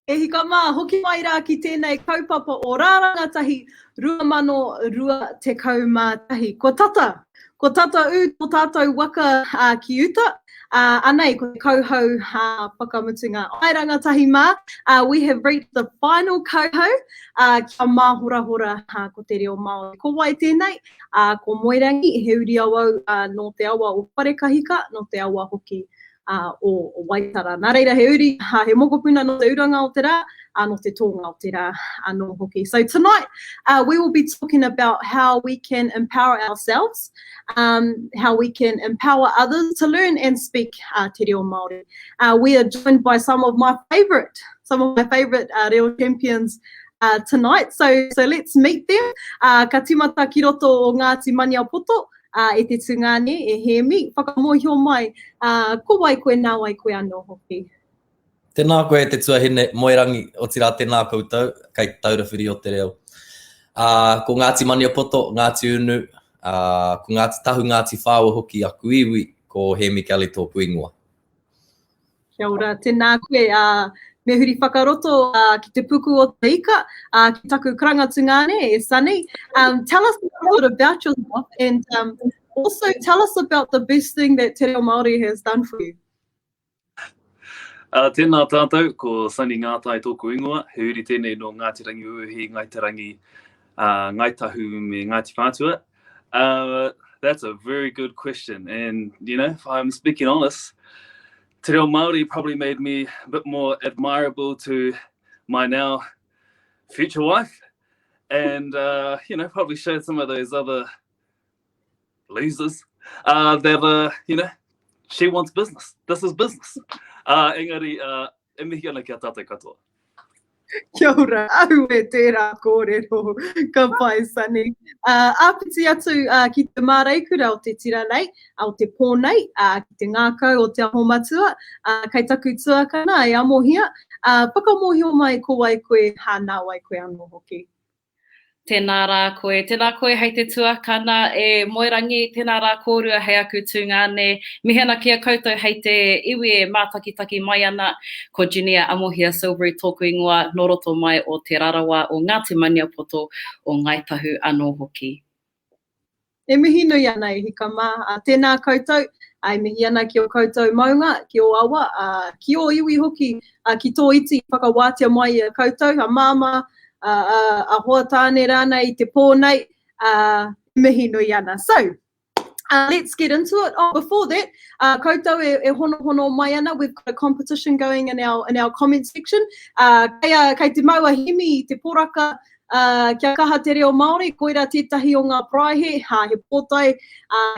E hika mā, hoki mai rā ki tēnei kaupapa o Rarangatahi, 2021. Ko tata u tō tātou waka ki uta. Anei, ko te kauhau whakamutunga. Ai rangatahi mā, we have reached the final kauhau kia māhorahora ko te Reo Māori. Ko wai tēnei, ko Moerangi, he uri awau no te awa o Wharekahika, no te awa hoki o Waitara. Nā reira he uri, he mokopuna no te uranga o te rā, no te tōnga o te rā no hoki. So tonight, we will be talking about how we can empower ourselves, how we can empower others to learn and speak te reo Māori. We are joined by some of my favourite reo champions tonight. So let's meet them. Ka timata ki roto o Ngāti Maniapoto, e te tungane, e Hēmi. Whakamohio mai, ko wai koe nā wai koe anō hoki. Tēnā koe te tuahine Moerangi o tira tēnā koutou, kei taurawhiri o te reo. Ko Ngāti Maniapoto, Ngāti Unu, ko Ngāti Tahu Ngāti Whāua hoki a kuiwi, ko Hēmi Kelly tōku ingoa. Kia ora, tēnā koe, me huri whakaroto ki te puku o te ika, ki taku karangatungane, e Sonny. Tell us a little bit about yourself and also tell us about the best thing that Te Reo Māori has done for you. Tēnā tātou, ko Sonny Ngatai tōku ingoa, he uri tēnei no Ngāti Rangi Uhi, Ngaitarangi, Ngaitahu me Ngāti Whātua. That's a very good question. And, you know, if I'm speaking honest, Te Reo Māori probably made me a bit more admirable to my now future wife. And, you know, probably showed some of those other losers that, you know, she wants business. This is business. Engari, e mihi ana kia tātou katoa. Kia ora, au e tērā kōrero, ka pai Sonny. Āpiti atu ki te māreikura o te tira nei, o te pōnei, ki te ngākau o te aho matua, kei taku tuakana e amohia. Whakamohio mai ko wai koe, nā wai koe anō hoki. Tēnā rā koe hei te tuakana e Moerangi, tēnā rā kōrua hei aku tūngane. Mihena kia koutou hei te iwi e mātakitaki mai ana, ko Juneea amohia Silbery tōku ingoa, no roto mai o te rarawa o Ngāti Maniapoto o Ngaitahu anō hoki. E mihi nui ana e hika mā, tēnā koutou, ai mihi ana ki o koutou maunga, ki o awa, ki o iwi hoki, ki tō iti whakawātia mai a koutou, a māma, a hoa tāne rāna I te pōnei, mihi nui ana. So, let's get into it. Oh, before that, koutou e hono mai ana. We've got a competition going in our comment section. Kei te maua Hēmi, te poraka, kia kaha te reo Māori, koira tētahi o ngā praihe, he pōtai,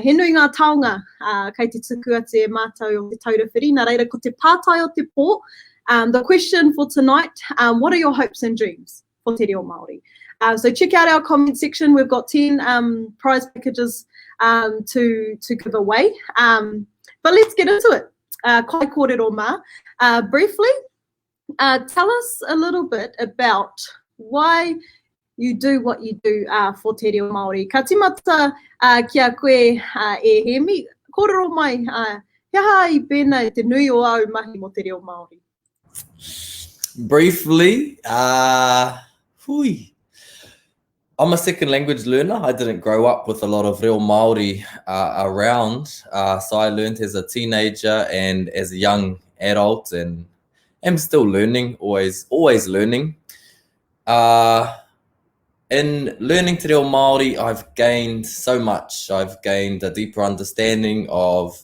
he nui ngā taonga, kei te tukua te mātau o te taurewhiri, nā reira ko te pātai o te pō. The question for tonight, what are your hopes and dreams for Te Reo Māori? So check out our comment section. We've got 10 prize packages to give away. But let's get into it. Kai kōrero mā. Briefly, tell us a little bit about why you do what you do for Te Reo Māori. Ka timata kia koe e Hēmi, kōrero mai, hea I pēnei te nui o au mahi mo Te Reo Māori. Briefly, I'm a second language learner. I didn't grow up with a lot of Reo Māori around, so I learned as a teenager and as a young adult, and am still learning, always learning. In learning Te Reo Māori, I've gained so much. I've gained a deeper understanding of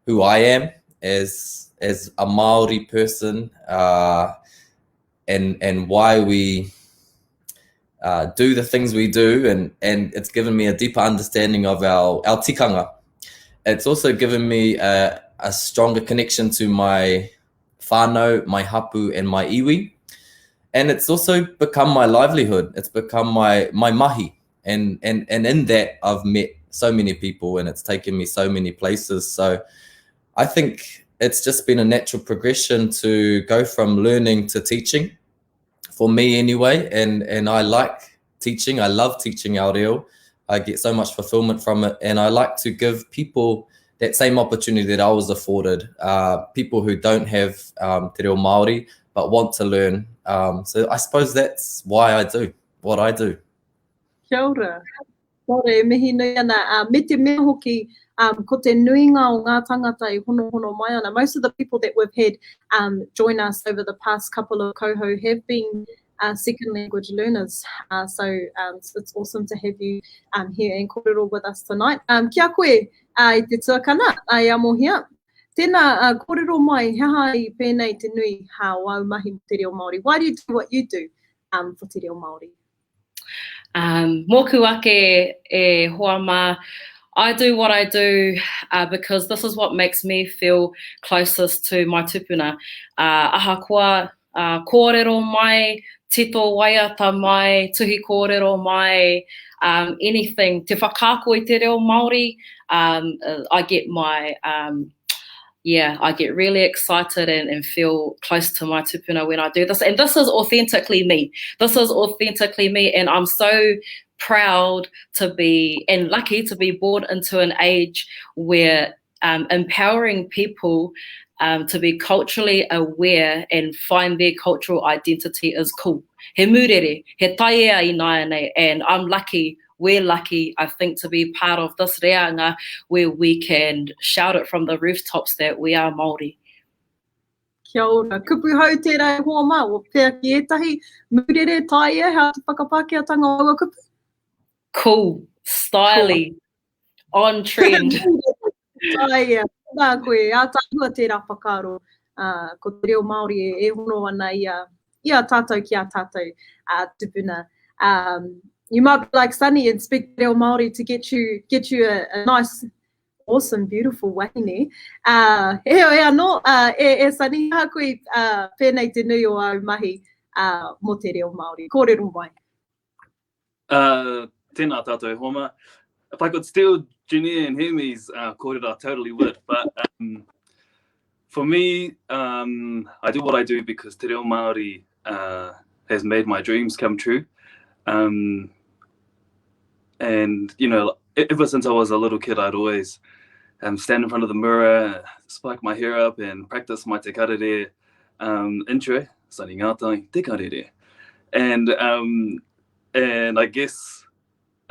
who I am as a Māori person, and why we do the things we do, and it's given me a deeper understanding of our tikanga. It's also given me a stronger connection to my whānau, my hapu, and my iwi. And it's also become my livelihood. It's become my mahi. And in that, I've met so many people, and it's taken me so many places. So I think it's just been a natural progression to go from learning to teaching, for me anyway. And I like teaching. I love teaching our reo. I get so much fulfillment from it. And I like to give people that same opportunity that I was afforded. People who don't have Te Reo Māori, but want to learn So I suppose that's why I do what I do. Kia ora. Kia ora, e mihi nui ana. Me te mea hoki, ko te nuinga o ngā tangata I hono mai ana. Most of the people that we've had join us over the past couple of kauhau have been second language learners. So it's awesome to have you here and kōrero with us tonight. Kia koe, I te tuakana, ai amohia. Tēnā kōrero mai, haha I pēnei te nui wau mahi te reo Māori. Why do you do what you do for te reo Māori? Moku ake e hoa mā. I do what I do because this is what makes me feel closest to my tupuna. Ahakoa, kōrero mai, tito waiata mai, tuhi kōrero mai, anything. Te whakaako I te reo Māori, I get my... I get really excited and feel close to my tupuna when I do this. And this is authentically me. This is authentically me. And I'm so proud to be and lucky to be born into an age where empowering people to be culturally aware and find their cultural identity is cool. He murere, he taia I nāianei, and I'm lucky. We're lucky, I think, to be part of this reanga where we can shout it from the rooftops that we are Māori. Kia ora. Kupu hau tērā hoa mā, o pēr ki etahi, murere, taia, how te whakapākeatanga o kupu? Cool, styly, on trend. Taia, nā koe, a tāhua tērā whakaro, ko te reo Māori e hono ana ia tātou ki a tātou tupuna. You might be like Sonny and speak reo Māori to get you a nice, awesome, beautiful wahine. E anō, e Sonny, ha koe pēnei te nui o au mahi mo te reo Māori. Kōrero mai. Tēnā tātou homa. If I could steal Juneea and Hēmi's kōrero, I totally would. But for me, I do what I do because te reo Māori has made my dreams come true. And, you know, ever since I was a little kid, I'd always stand in front of the mirror, spike my hair up and practice my te karere intro, Sonny Ngatai, te karere. And I guess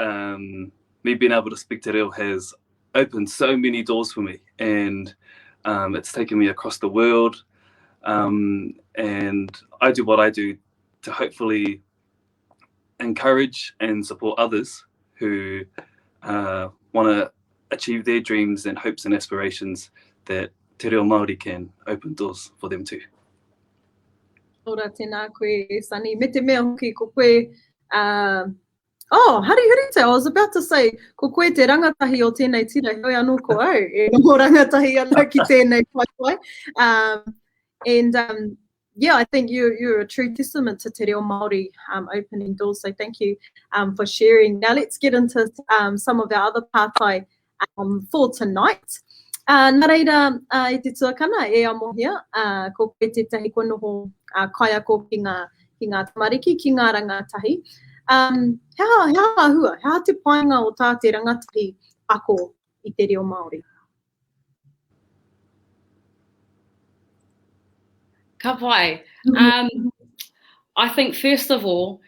me being able to speak te reo has opened so many doors for me. And it's taken me across the world. And I do what I do to hopefully encourage and support others who want to achieve their dreams and hopes and aspirations, that te reo Māori can open doors for them too. Ora tēnā koe, Sonny. Me te mea hoki ko koe... Hari te, I was about to say, ko koe te rangatahi o tēnei tira, hoi anō ko au, e mo rangatahi ana ki tēnei whaiwhai. Yeah, I think you're a true testament to te reo Māori opening doors, so thank you for sharing. Now let's get into some of our other pātai for tonight. Nā reira, e te tuakana e amohia, ko koe tētahi koe noho kaia ko ki ngā tamariki, ki ngā rangatahi. Hea te painga o tā te rangatahi ako I te reo Māori? Ka pai. I think, first of all,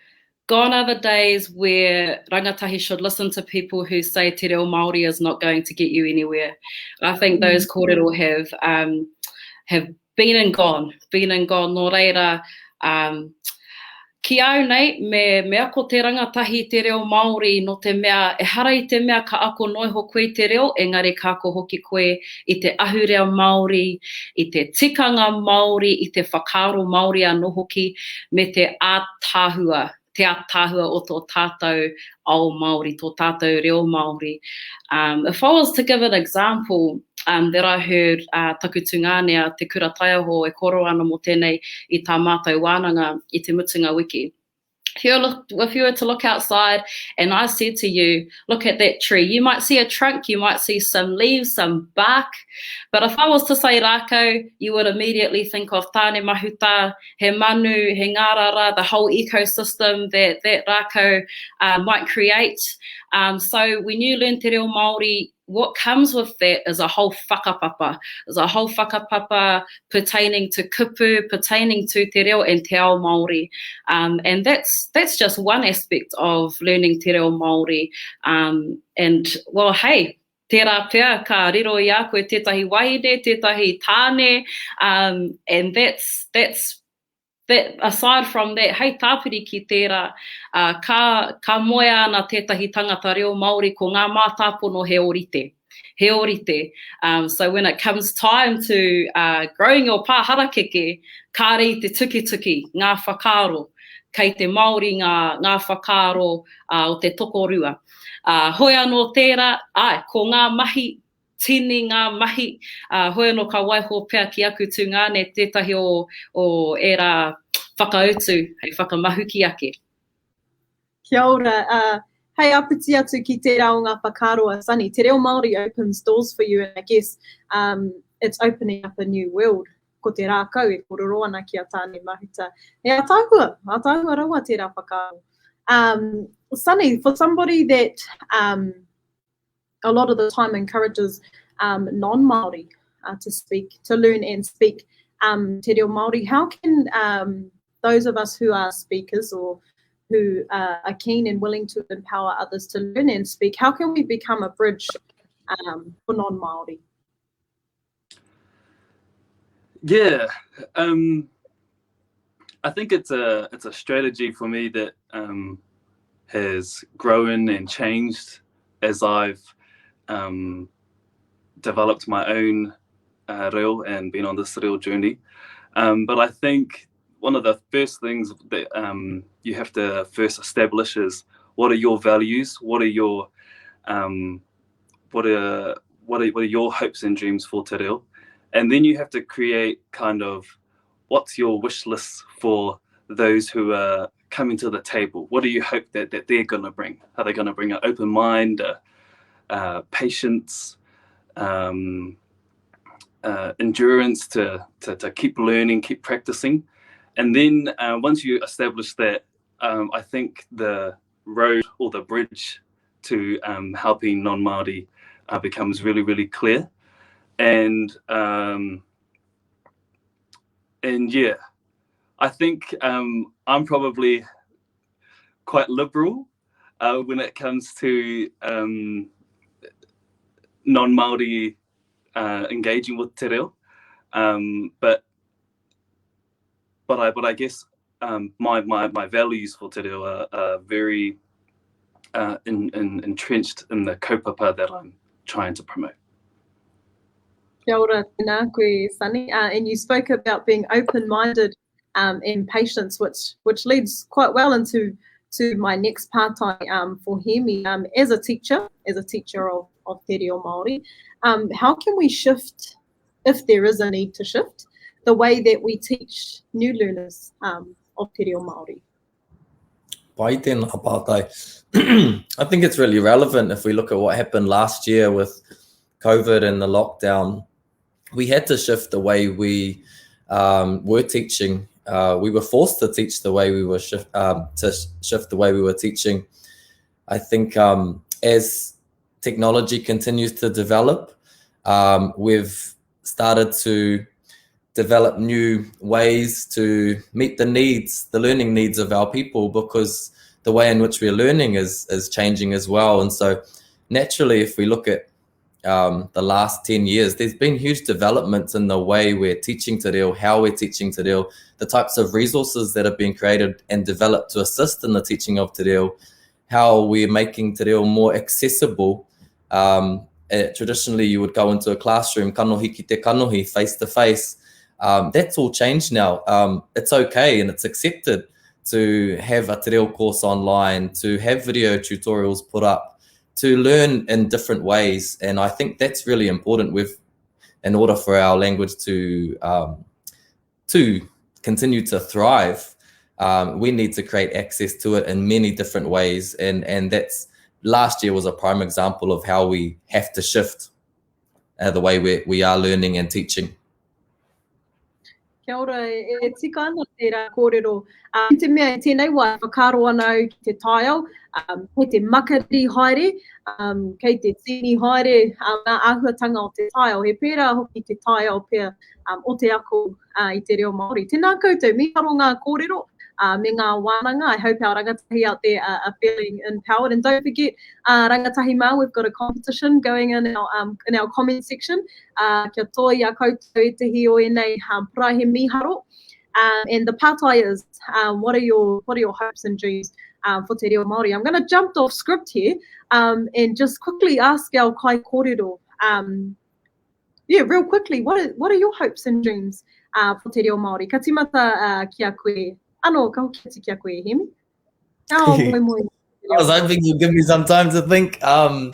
gone are the days where rangatahi should listen to people who say te reo Māori is not going to get you anywhere. I think those kōrero have been and gone. Nō reira, ki au nei, me ako te rangatahi te reo Māori no te mea, e hara I te mea ka ako noiho koe te reo, engari ka ako hoki koe I te ahurea Māori, I te tikanga Māori, I te whakaro Māori anō hoki, me te ātāhua o tō tātou ao Māori, tō tātou reo Māori. If I was to give an example that I heard takutu ngānea te kura taiaho e koro ana mo tēnei I tā mātou wānanga I te mutunga wiki. If you were to look outside and I said to you, look at that tree, you might see a trunk, you might see some leaves, some bark, but if I was to say rākau, you would immediately think of tāne mahuta, he manu, he ngārara, the whole ecosystem that rākau might create. So when you learn te reo Māori, what comes with that is a whole whakapapa. There's a whole whakapapa pertaining to kupu, pertaining to te reo and te ao Māori. And that's just one aspect of learning te reo Māori. And well, hey, tērā pēr ka riro i a koe tētahi wahine, tētahi tāne, and that's that. Aside from that, hei tāpiri ki tērā, ka moea ana tētahi tangata reo Māori ko ngā mātāpono he orite. So when it comes time to growing your pāharakeke, ka rei te tuki, ngā whakaaro, kei te Māori ngā whakaaro o te tokorua. Hoi anō tērā, ko ngā mahi, tini ngā mahi, hoi anō ka waiho pēr ki aku tū ngāne tētahi o era whakautu, hei whakamahuki ake. Kia ora. Hei aputi atu ki tērā o ngā whakaroa, Sonny. Te reo Māori opens doors for you, and I guess it's opening up a new world. Ko te rākau e kororo ana ki a tāne mahuta. E atāhua rawa tērā whakaro. Sonny, for somebody that a lot of the time encourages non-Māori to learn and speak te reo Māori, how can those of us who are speakers or who are keen and willing to empower others to learn and speak, how can we become a bridge for non-Māori? Yeah, I think it's a strategy for me that has grown and changed as I've developed my own reo and been on this reo journey. But I think one of the first things that you have to first establish is what are your values, what are your hopes and dreams for te reo, and then you have to create kind of what's your wish list for those who are coming to the table. What do you hope that they're going to bring? Are they going to bring an open mind, patience, endurance to keep learning, keep practicing? And then once you establish that, I think the road or the bridge to helping non-Māori becomes really, really clear. And yeah, I think I'm probably quite liberal when it comes to non-Māori engaging with te reo. But I guess my values for te reo are very entrenched in the kaupapa that I'm trying to promote. Kia ora tēnā koe, Sonny. And you spoke about being open-minded and patience, which leads quite well into my next pārtai for Hēmi. As a teacher of te reo Māori, how can we shift, if there is a need to shift, the way that we teach new learners of te reo Māori? Pai tēnā pātai. I think it's really relevant if we look at what happened last year with COVID and the lockdown. We had to shift the way we were teaching. We were forced to teach the way we were shift the way we were teaching. I think as technology continues to develop, we've started to develop new ways to meet the learning needs of our people, because the way in which we're learning is changing as well. And so naturally, if we look at the last 10 years, there's been huge developments in the way we're teaching te reo, how we're teaching te reo, the types of resources that have been created and developed to assist in the teaching of te reo, how we're making te reo more accessible. Traditionally, you would go into a classroom, kanohi ki te kanohi, face to face. That's all changed now. It's okay and it's accepted to have a te reo course online, to have video tutorials put up, to learn in different ways. And I think that's really important. In order for our language to continue to thrive, we need to create access to it in many different ways. And that's, last year was a prime example of how we have to shift the way we are learning and teaching. Kia ora, e tika ana tērā kōrero. Te mea, tēnei wai, whakaro ana au ki te taiao, kei te makari haere, kei te tini haere, ngā āhuatanga o te taiao. He pērā hoki te taiao pia o te ako I te reo Māori. Tēnā koutou, miharo ngā kōrero, me ngā wānanga. I hope our rangatahi out there are feeling empowered. And don't forget, Rangatahi Mao, we've got a competition going in our comment section. Kia toi a koutou e te hi o enei prahe miharo. And the pātai is, what are your hopes and dreams for te reo Māori? I'm going to jump off script here and just quickly ask our kai kōrero. Real quickly, what are your hopes and dreams for te reo Māori? Ka timata ki a koe. Ano, ka hoki ati ki a koe, Hēmi? Oh, moi moi. I was hoping you'd give me some time to think. I can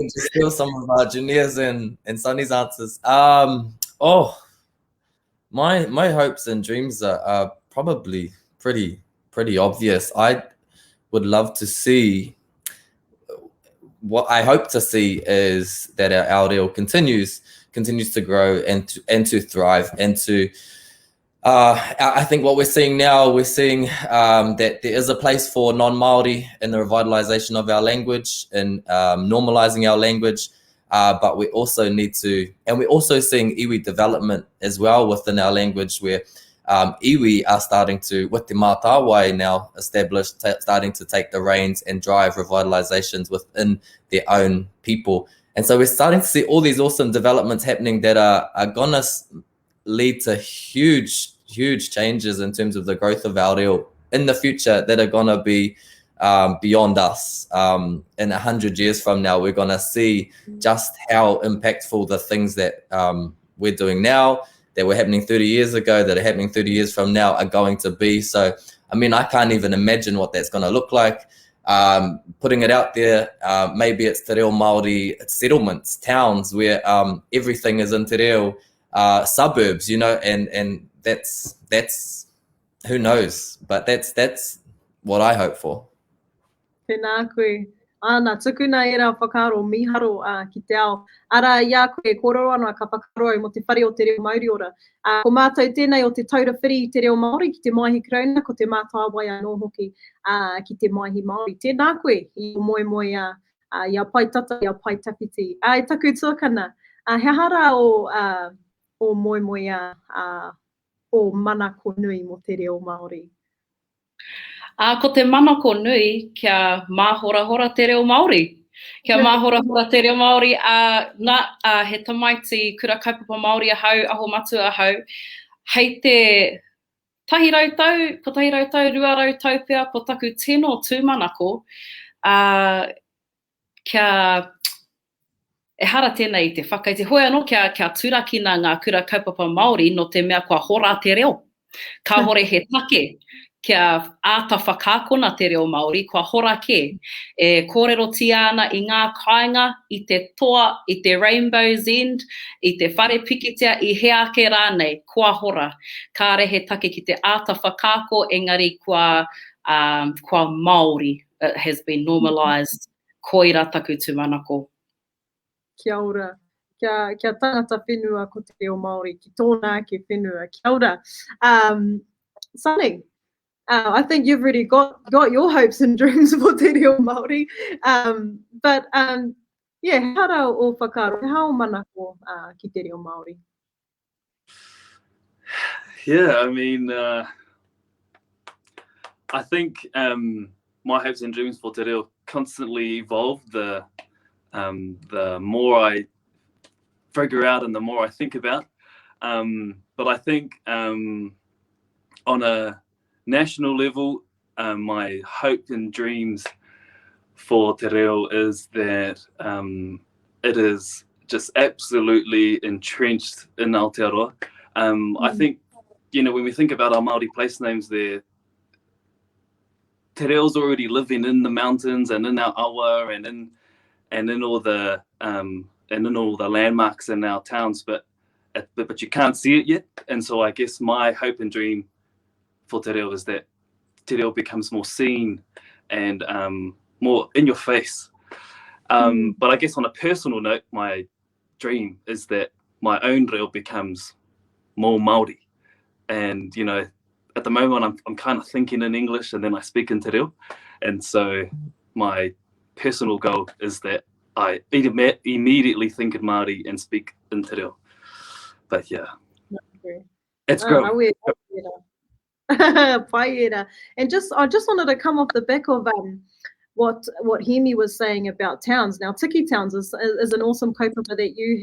just steal some of Junea's and Sonny's answers. My hopes and dreams are probably pretty obvious. I would love to see, what I hope to see is that our reo continues to grow and to thrive and to. I think what we're seeing now, that there is a place for non-Māori in the revitalization of our language and normalizing our language, but we also need to, and we're also seeing iwi development as well within our language, where iwi are starting to, with the mātāwai now established, starting to take the reins and drive revitalizations within their own people. And so we're starting to see all these awesome developments happening that are gonna lead to huge changes in terms of the growth of our reo in the future that are going to be beyond us. In 100 years from now, we're going to see just how impactful the things that we're doing now, that were happening 30 years ago, that are happening 30 years from now, are going to be. So, I mean, I can't even imagine what that's going to look like. Putting it out there, maybe it's te reo Māori settlements, towns where everything is in te reo, suburbs, you know, and that's who knows, but that's what I hope for. Tēnā koe. Ana, tukuna e rā whakaro miharo ki te ao. Ara ia koe, kōrero ana ka whakaro mo te whare o te reo Māori ora. Ko mātou tēnei o te taurawhiri te reo Māori ki te maihi krauna, ko te mātāwai anō hoki ki te maihi Māori. Tēnā koe, I moi ia pai tata, ia pai tapiti. E taku tuakana, he hara o moi o mana ko nui mo te reo Māori. Ko te mana ko nui, kia māhorahora te reo Māori. Kia māhorahora te reo Māori, he tamaiti kura kaupapa Māori ahau, aho matu ahau, hei te tahi rautau, ko tahi rautau, rua rautau pia, ko taku tino tūmanako, kia e hara tēnei te whakaiti. Hoi anō kia turakina ngā kura kaupapa Māori no te mea kua hora te reo. Ka hore he take, kia āta whakākona te reo Māori, kua hora ke. E kōrero tia ana I ngā kāinga, I te toa, I te Rainbow's End, I te whare pikitia, I he ake rānei, kua hora. Ka re he take ki te āta whakāko, engari kua Māori has been normalised. Koira taku tūmanako. Kia ora. Kia tangata whenua ko te reo Māori, ki tōna ke whenua. Kia ora. Sonny, I think you've already got your hopes and dreams for te reo Māori. But hara o whakaro, hao mana ko ki te reo Māori? Yeah, I mean, I think my hopes and dreams for te reo constantly evolve. The more I figure out and the more I think about. But I think on a national level, my hope and dreams for te reo is that it is just absolutely entrenched in Aotearoa. I think, you know, when we think about our Māori place names there, te reo's already living in the mountains and in our awa and in all the landmarks in our towns, but you can't see it yet. And so I guess my hope and dream for te reo is that te reo becomes more seen and more in your face. But I guess on a personal note, my dream is that my own reo becomes more Māori. And, you know, at the moment I'm kind of thinking in English and then I speak in te reo. And so my personal goal is that I immediately think in Māori and speak in te reo. But yeah, it's growing. And I just wanted to come off the back of what Hēmi was saying about towns. Now, tiki towns is an awesome kaupapa that you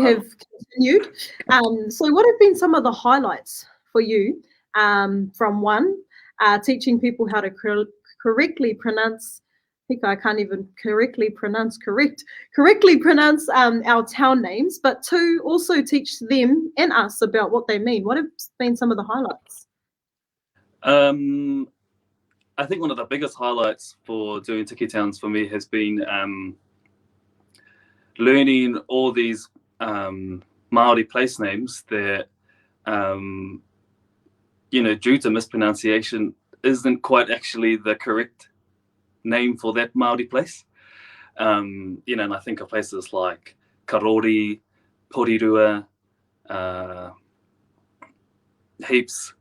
have continued. So what have been some of the highlights for you from one, teaching people how to correctly pronounce, I can't even correctly pronounce our town names, but two, also teach them and us about what they mean. What have been some of the highlights? I think one of the biggest highlights for doing tiki towns for me has been learning all these Māori place names that, you know, due to mispronunciation, isn't quite actually the correct name for that Māori place. You know, and I think of places like Karori, Porirua, heaps,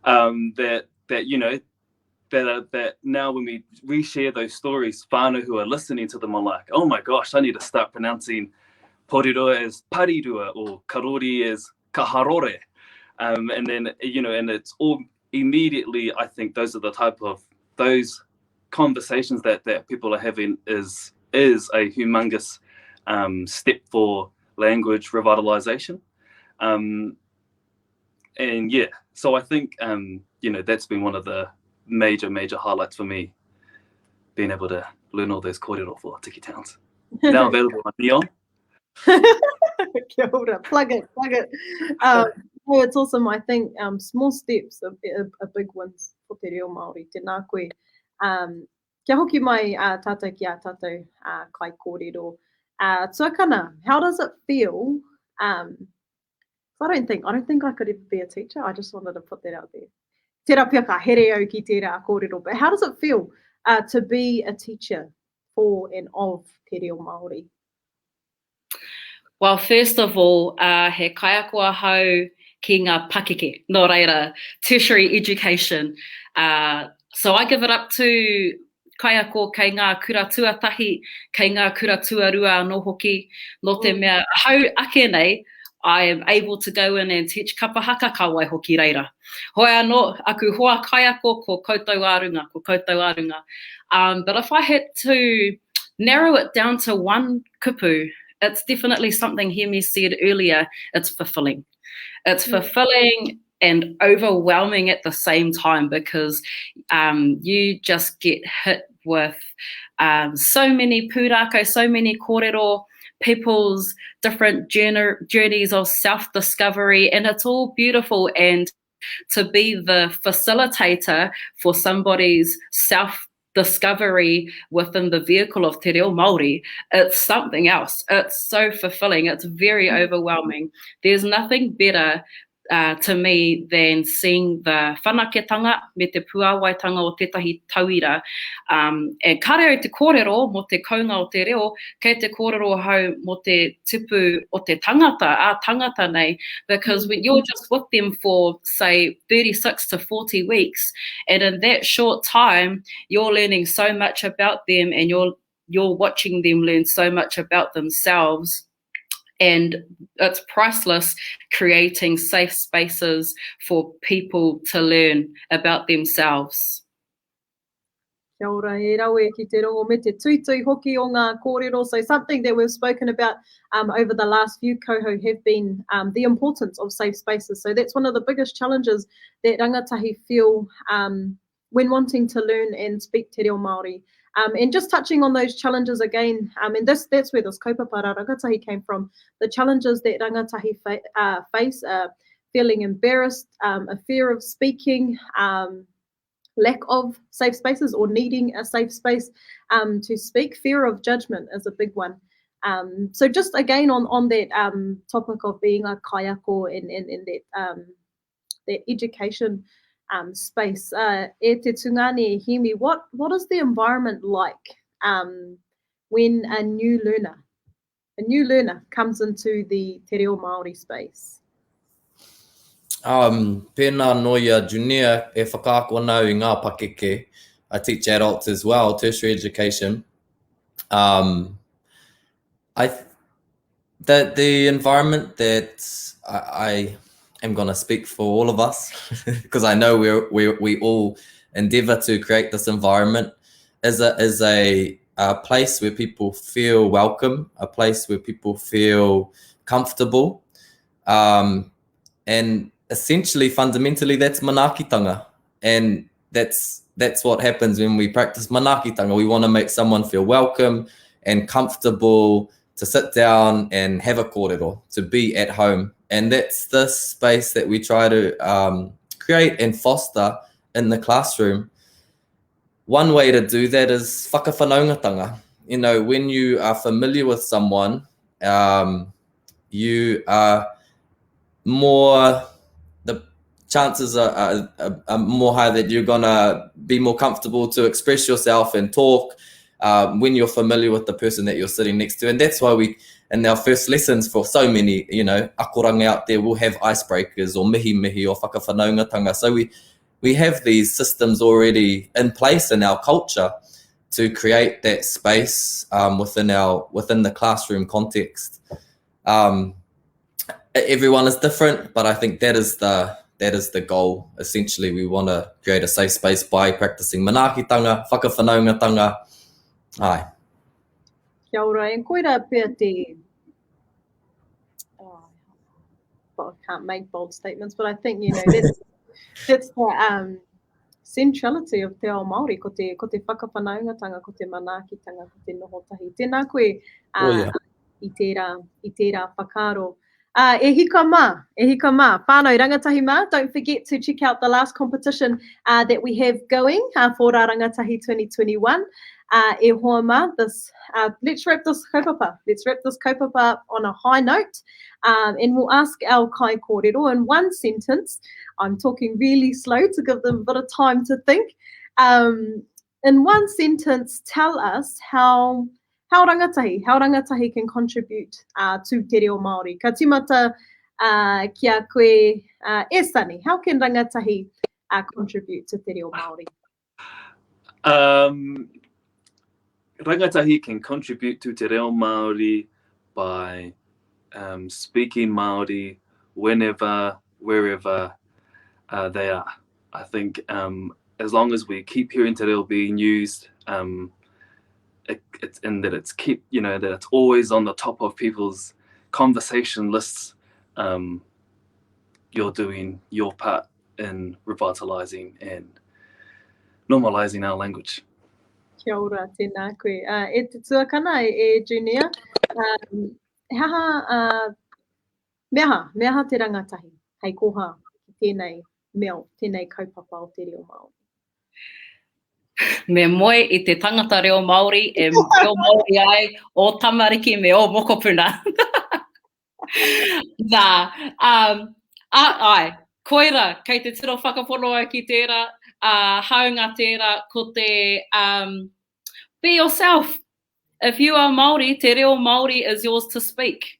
that you know, that now when we reshare those stories, whānau who are listening to them are like, oh my gosh, I need to start pronouncing Porirua as Parirua or Karori as Kaharore. And then, you know, and it's all immediately, I think those are the type of, those conversations that people are having is a humongous step for language revitalization. And yeah, so I think, you know, that's been one of the major highlights for me, being able to learn all those kōrero for tiki towns. Now available on Neon. Kia ora. Plug it. Oh, it's awesome. I think small steps are big wins for te reo Māori. Tēnā koe. Kia hoki mai tātou ki a tātou kai kōrero. Tuakana, how does it feel? I don't think I could ever be a teacher. I just wanted to put that out there. Tērā pia ka here au ki tērā kōrero. But how does it feel to be a teacher for and of te reo Māori? Well, first of all, he kaiakoa hau ki ngā pakeke, no reira, tertiary education. So I give it up to kaiako kei ngā kura tuatahi, kei ngā kura tuarua anō hoki, no te mea hau ake nei, I am able to go in and teach kapahaka kawai hoki reira. Hoi anō, aku hoa kaiako ko koutou arunga. But if I had to narrow it down to one kupu, it's definitely something Hēmi said earlier, it's fulfilling. It's fulfilling and overwhelming at the same time, because you just get hit with so many pūrākau, so many kōrero, people's different journeys of self-discovery, and it's all beautiful. And to be the facilitator for somebody's self-discovery within the vehicle of te reo Māori, it's something else. It's so fulfilling. It's very overwhelming. There's nothing better to me than seeing the whanaketanga me te puawaitanga o tētahi tauira. And kare o te kōrero mo te kaunga o te reo, kei te kōrero hau mo te tipu o te tangata nei, because when you're just with them for, say, 36 to 40 weeks, and in that short time, you're learning so much about them, and you're watching them learn so much about themselves. And it's priceless, creating safe spaces for people to learn about themselves. Kia ora, e rawe ki te rongo me te tuitui hoki o ngā kōrero. So something that we've spoken about over the last few kauhau have been the importance of safe spaces. So that's one of the biggest challenges that rangatahi feel when wanting to learn and speak te reo Māori. And just touching on those challenges again, and that's where this kaupapa rangatahi came from, the challenges that rangatahi face, feeling embarrassed, a fear of speaking, lack of safe spaces or needing a safe space to speak, fear of judgment is a big one. So just again on that topic of being a kaiako and that education space. E te tungane Hēmi, what is the environment like when a new learner new learner comes into the Te Reo Māori space? Pēnā noia Juneea e whakaako nau I ngā pakeke. I teach adults as well, tertiary education. The environment that I am going to speak for all of us, because I know we all endeavour to create this environment, is a place where people feel welcome, a place where people feel comfortable, and essentially, fundamentally, that's manaakitanga, and that's what happens when we practice manaakitanga. We want to make someone feel welcome and comfortable to sit down and have a kōrero, to be at home. And that's the space that we try to create and foster in the classroom. One way to do that is whakawhanaungatanga. You know, when you are familiar with someone, you are more, the chances are more high that you're going to be more comfortable to express yourself and talk when you're familiar with the person that you're sitting next to. And that's why we, in our first lessons for so many, you know, akoranga out there, we'll have icebreakers or mihi or whakawhanaungatanga. So we have these systems already in place in our culture to create that space within the classroom context. Everyone is different, but I think that is the goal. Essentially, we want to create a safe space by practicing manaakitanga, whakawhanaungatanga. Ai. Kia ora, and koira pia te... I can't make bold statements, but I think, you know, that's the centrality of te ao Māori, ko te whakawhanaungatanga, ko te manaakitanga, ko te nohotahi. Tēnā koe I tērā whakaro. E hika mā, whānau rangatahi mā. Don't forget to check out the last competition that we have going for Rarangatahi 2021. E hoa mā, let's wrap this kaupapa on a high note, and we'll ask our kai kōrero in one sentence. I'm talking really slow to give them a bit of time to think. In one sentence, tell us how rangatahi can contribute to Te Reo Māori. Ka timata kia koe Sonny, how can rangatahi contribute to Te Reo Māori? Rangatahi can contribute to Te Reo Māori by speaking Māori whenever, wherever they are. I think as long as we keep hearing Te Reo being used, it's in that it's that it's always on the top of people's conversation lists, you're doing your part in revitalizing and normalizing our language. Kia ora, tēnā koe. E te tuakana e Juneea, meaha te rangatahi, hei koha ki tēnei meo, tēnei kaupapa o Te Reo Māori. Me moe I te tangata Reo Māori, e Reo Māori ai, o tamariki me o mokopuna. Nā, ai, koira, kei te tiro whakaponoa ki tērā, haunga tērā, ko te, be yourself. If you are Māori, Te Reo Māori is yours to speak.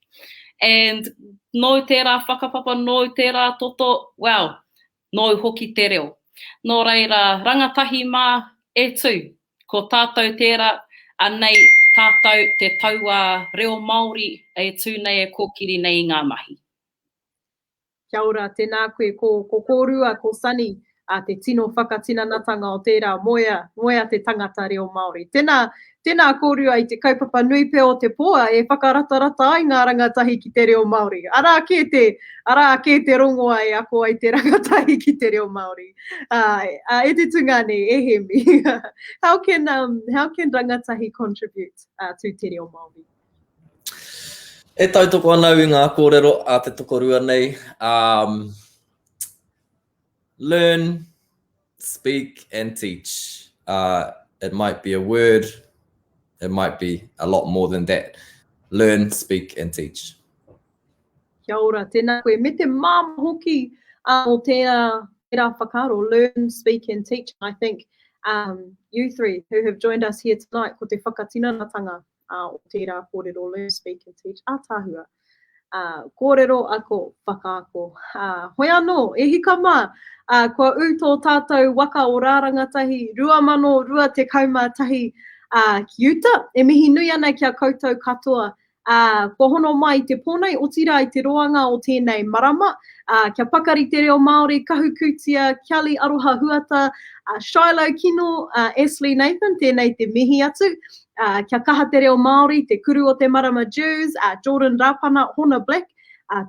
And no tērā whakapapa, no tērā toto, well, no hoki te reo. Nō reira, rangatahi mā e tū, ko tātou tērā, anei tātou te taua Reo Māori e tū nei e kōkiri nei ngā mahi. Kia ora, tēnā koe, ko kōrua, ko Sonny, te tino whakatinanatanga o tērā moea te tangata Reo Māori. Tēnā kōrua I te kaupapa nui pē o te poa e whakaratarata ai ngā rangatahi ki te Reo Māori. Ara ke te rongoa e ako ai te rangatahi ki te Reo Māori. E te tungane, e Hēmi. How can rangatahi contribute to Te Reo Māori? E tautoko anau I ngā kōrero a te tokorua nei. Learn, speak and teach. It might be a word, it might be a lot more than that. Learn, speak and teach. Kia ora, tēnā koe. Me te māma hoki o tērā whakaro, learn, speak and teach. I think you three who have joined us here tonight, ko te whakatinanatanga o tērā kōrero, learn, speak and teach, ātāhua. Kōrero ako whakaako. Hoi anō, e hika mā, kua tō tātou waka o Rarangatahi, 2021 ki Uta, e mihi nui ana kia koutou katoa. Kua hono mai te pōnei, o tira i te roanga o tēnei marama, kia pakari te Reo Māori, Kahukutia, Kelly Aroha Huata, Shiloh Kino, Ashley Nathan, tēnei te mihi atu, kia kaha te Reo Māori, te kuru o te marama Jews, Jordan Rapana, Hona Black,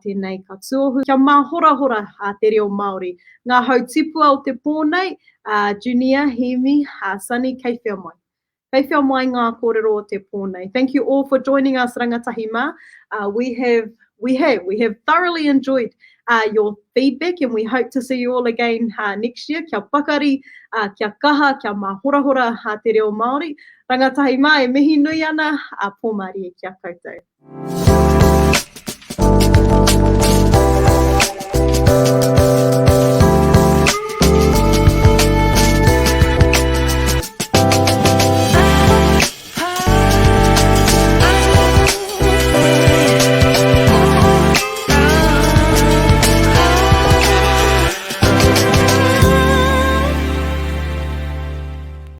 tēnei ka tuohu, kia māhorahora te Reo Māori. Ngā hau tipua o te pōnei, Juneea, Hēmi, Sonny, kei whia mai. Kei whia mai ngā kōrero o te pōnei. Thank you all for joining us, rangatahi mā. We have thoroughly enjoyed your feedback, and we hope to see you all again next year. Kia pakari, kia kaha, kia māhorahora te Reo Māori. Rangatahi mā, e mihi nui ana, pōmari e kia koutou.